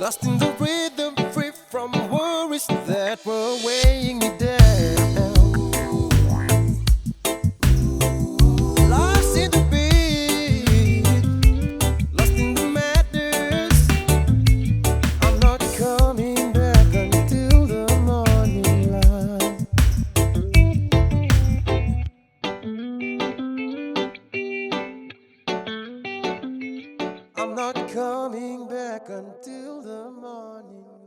Lost in the rhythm, free from worries that were weighing me down. Lost in the beat, lost in the madness. I'm not coming back until the morning light. I'm not coming back until the morning.